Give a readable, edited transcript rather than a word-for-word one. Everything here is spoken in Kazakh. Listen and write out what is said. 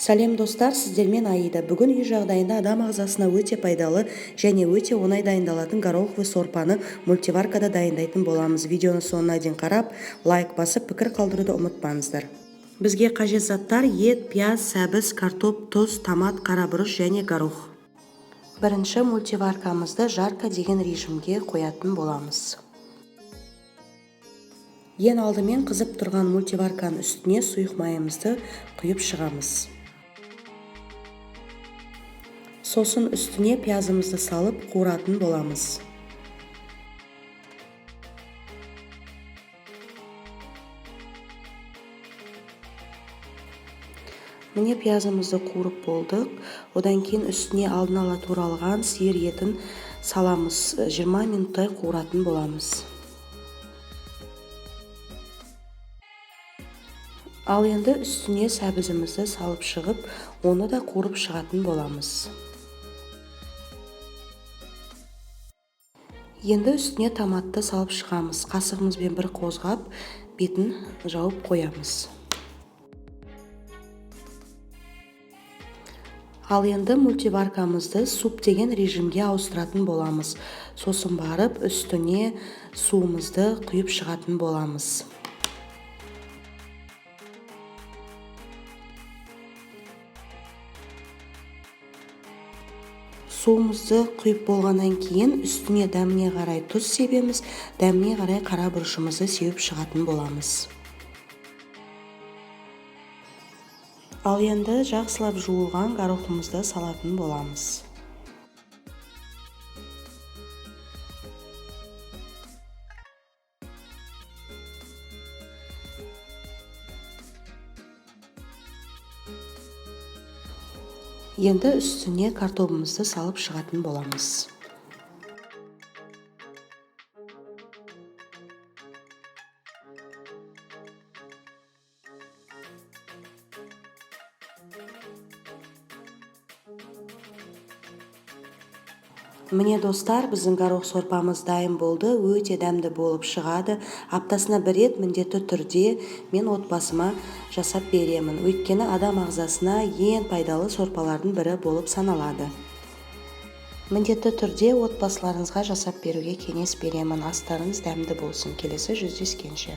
Сәлем достар, сіздермен Аида. Бүгін үй жағдайында адам ағзасына өте пайдалы және өте оңай дайындалатын гороховый сорпаны мультиваркада дайындайтын боламыз. Видеоны соңына дейін қарап, лайк басып, пікір қалдыруды ұмытпаңыздар. Бізге қажет заттар: ет, пияз, сәбіз, картоп, тұз, томат, қарабұрыш және горох. Бірінші мультиваркамызды жарка деген режимге қоятын боламыз. Ең алдымен қызып тұрған мультиварканың үстіне сұйық майымызды құйып шығамыз. Сосын үстіне пиязымызды салып қуыратын боламыз. Міне пиязымызды қуырып болдық. Одан кейін үстіне алдын ала туралған сиыр етін саламыз. 20 минуттай қуыратын боламыз. Ал енді үстіне сәбізімізді салып шығып, оны да қуырып шығатын боламыз. Енді үстіне томатты салып шығамыз. Қасығымызбен бір қозғап, бетін жауып қоямыз. Ал енді мультиваркамызды суп деген режимге ауыстыратын боламыз. Сосын барып, үстіне суымызды құйып шығатын боламыз. Суымызды құйып болғаннан кейін үстіне дәміне қарай тұз себеміз, дәміне қарай қара бұрышымызды сеуіп шығатын боламыз. Ал енді жақсылап жуылған горохымызды салатын боламыз. Енді үстіне картопымызды салып шығатын боламыз. Міне достар, біздің горох сорпамыз дайын болды. Өте дәмді болып шығады. Аптасына бір рет міндетті түрде мен отбасыма жасап беремін. Өйткені адам ағзасына ең пайдалы сорпалардың бірі болып саналады. Міндетті түрде отбасыларыңызға жасап беруге кеңес беремін. Астарыңыз дәмді болсын. Келесі жүздескенше.